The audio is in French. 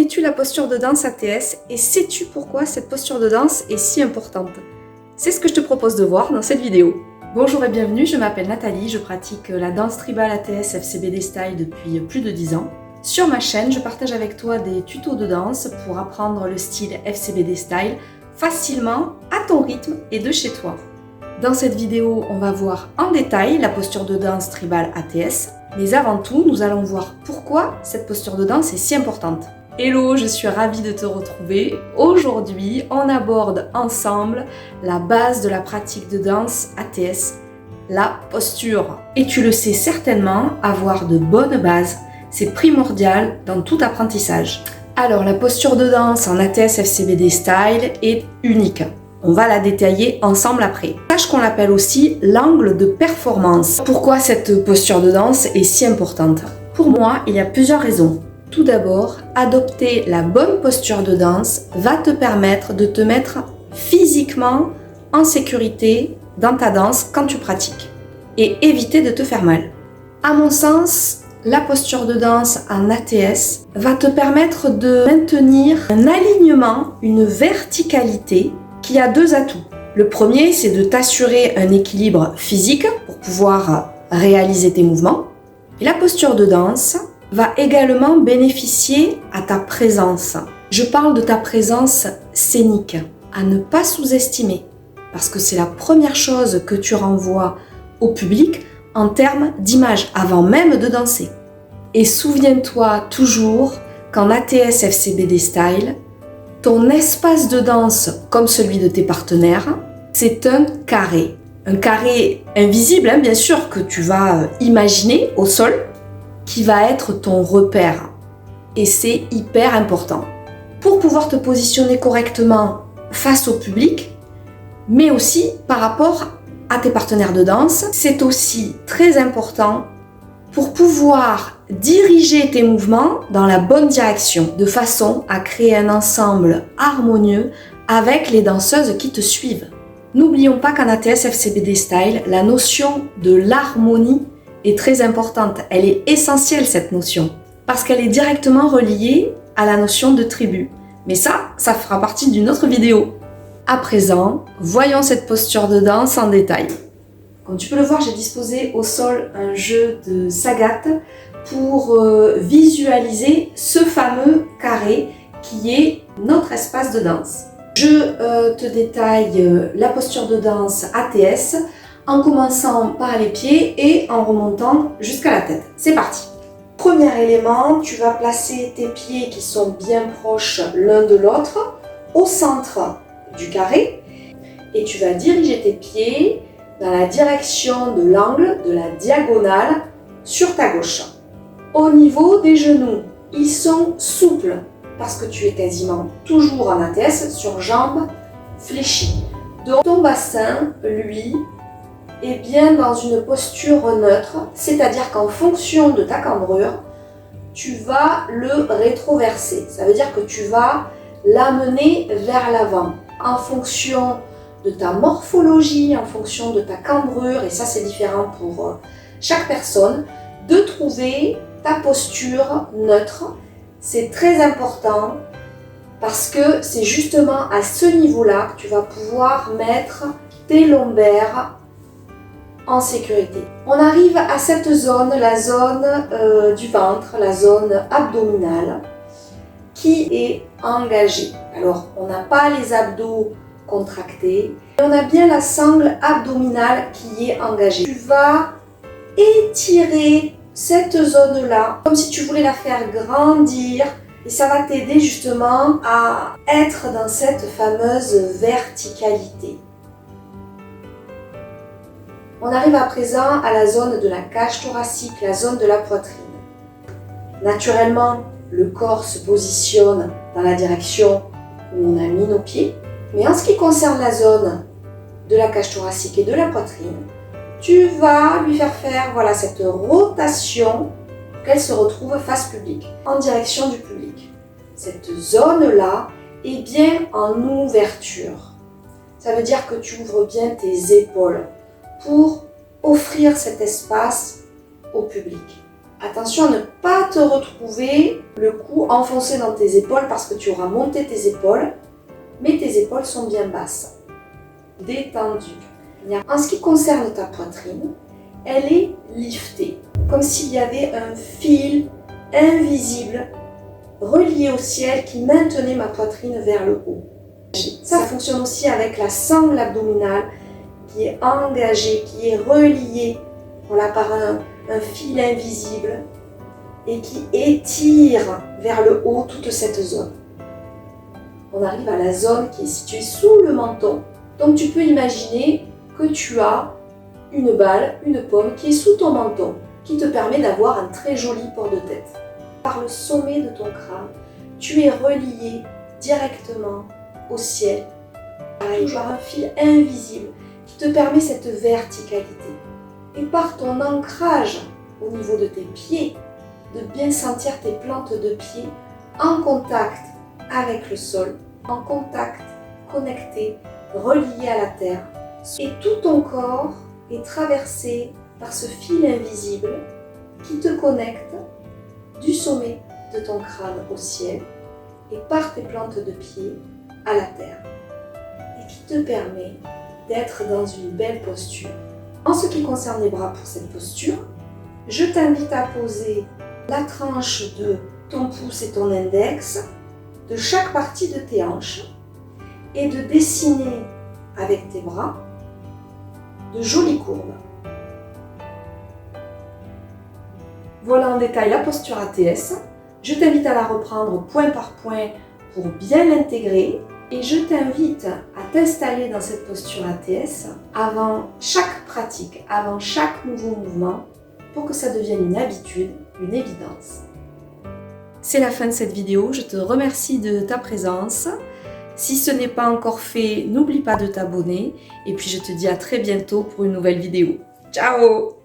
Connais-tu la posture de danse ATS et sais-tu pourquoi cette posture de danse est si importante? C'est ce que je te propose de voir dans cette vidéo. Bonjour et bienvenue, je m'appelle Nathalie, je pratique la danse tribale ATS FCBD Style depuis plus de 10 ans. Sur ma chaîne, je partage avec toi des tutos de danse pour apprendre le style FCBD Style facilement, à ton rythme et de chez toi. Dans cette vidéo, on va voir en détail la posture de danse tribale ATS, mais avant tout, nous allons voir pourquoi cette posture de danse est si importante. Hello, je suis ravie de te retrouver. Aujourd'hui, on aborde ensemble la base de la pratique de danse ATS, la posture. Et tu le sais certainement, avoir de bonnes bases, c'est primordial dans tout apprentissage. Alors, la posture de danse en ATS FCBD Style est unique. On va la détailler ensemble après. Sache qu'on l'appelle aussi l'angle de performance. Pourquoi cette posture de danse est si importante? Pour moi, il y a plusieurs raisons. Tout d'abord, adopter la bonne posture de danse va te permettre de te mettre physiquement en sécurité dans ta danse quand tu pratiques et éviter de te faire mal. À mon sens, la posture de danse en ATS va te permettre de maintenir un alignement, une verticalité qui a deux atouts. Le premier, c'est de t'assurer un équilibre physique pour pouvoir réaliser tes mouvements. Et la posture de danse va également bénéficier à ta présence. Je parle de ta présence scénique, à ne pas sous-estimer, parce que c'est la première chose que tu renvoies au public en termes d'image, avant même de danser. Et souviens-toi toujours qu'en ATS FCBD Style, ton espace de danse, comme celui de tes partenaires, c'est un carré. Un carré invisible, bien sûr, que tu vas imaginer au sol, qui va être ton repère. Et c'est hyper important. Pour pouvoir te positionner correctement face au public, mais aussi par rapport à tes partenaires de danse, c'est aussi très important pour pouvoir diriger tes mouvements dans la bonne direction, de façon à créer un ensemble harmonieux avec les danseuses qui te suivent. N'oublions pas qu'en ATS FCBD Style, la notion de l'harmonie est très importante. Elle est essentielle, cette notion, parce qu'elle est directement reliée à la notion de tribu. Mais ça fera partie d'une autre vidéo. À présent, voyons cette posture de danse en détail. Comme tu peux le voir, j'ai disposé au sol un jeu de sagat pour visualiser ce fameux carré qui est notre espace de danse. Je te détaille la posture de danse ATS en commençant par les pieds et en remontant jusqu'à la tête. C'est parti! Premier élément, tu vas placer tes pieds qui sont bien proches l'un de l'autre au centre du carré et tu vas diriger tes pieds dans la direction de l'angle de la diagonale sur ta gauche. Au niveau des genoux, ils sont souples parce que tu es quasiment toujours en ATS sur jambes fléchies. Donc ton bassin, lui, est bien dans une posture neutre, c'est-à-dire qu'en fonction de ta cambrure, tu vas le rétroverser. Ça veut dire que tu vas l'amener vers l'avant en fonction de ta morphologie, en fonction de ta cambrure, et ça c'est différent pour chaque personne, de trouver ta posture neutre. C'est très important parce que c'est justement à ce niveau-là que tu vas pouvoir mettre tes lombaires en sécurité. On arrive à cette zone, la zone du ventre, la zone abdominale, qui est engagée. Alors, on n'a pas les abdos contractés, et on a bien la sangle abdominale qui est engagée. Tu vas étirer cette zone-là, comme si tu voulais la faire grandir, et ça va t'aider justement à être dans cette fameuse verticalité. On arrive à présent à la zone de la cage thoracique, la zone de la poitrine. Naturellement, le corps se positionne dans la direction où on a mis nos pieds. Mais en ce qui concerne la zone de la cage thoracique et de la poitrine, tu vas lui faire voilà, cette rotation pour qu'elle se retrouve face publique, en direction du public. Cette zone-là est bien en ouverture. Ça veut dire que tu ouvres bien tes épaules pour offrir cet espace au public. Attention à ne pas te retrouver le cou enfoncé dans tes épaules parce que tu auras monté tes épaules, mais tes épaules sont bien basses, détendues. En ce qui concerne ta poitrine, elle est liftée, comme s'il y avait un fil invisible relié au ciel qui maintenait ma poitrine vers le haut. Ça fonctionne aussi avec la sangle abdominale qui est engagée, qui est reliée par un fil invisible et qui étire vers le haut toute cette zone. On arrive à la zone qui est située sous le menton. Donc tu peux imaginer que tu as une balle, une pomme qui est sous ton menton, qui te permet d'avoir un très joli port de tête. Par le sommet de ton crâne, tu es relié directement au ciel, par un fil invisible qui te permet cette verticalité. Et par ton ancrage au niveau de tes pieds, de bien sentir tes plantes de pied en contact avec le sol, en contact, connecté, relié à la terre. Et tout ton corps est traversé par ce fil invisible qui te connecte du sommet de ton crâne au ciel et par tes plantes de pied à la terre et qui te permet d'être dans une belle posture. En ce qui concerne les bras pour cette posture, je t'invite à poser la tranche de ton pouce et ton index de chaque partie de tes hanches et de dessiner avec tes bras de jolies courbes. Voilà en détail la posture ATS. Je t'invite à la reprendre point par point pour bien l'intégrer et je t'invite à t'installer dans cette posture ATS avant chaque pratique, avant chaque nouveau mouvement pour que ça devienne une habitude, une évidence. C'est la fin de cette vidéo, je te remercie de ta présence. Si ce n'est pas encore fait, n'oublie pas de t'abonner et puis je te dis à très bientôt pour une nouvelle vidéo. Ciao!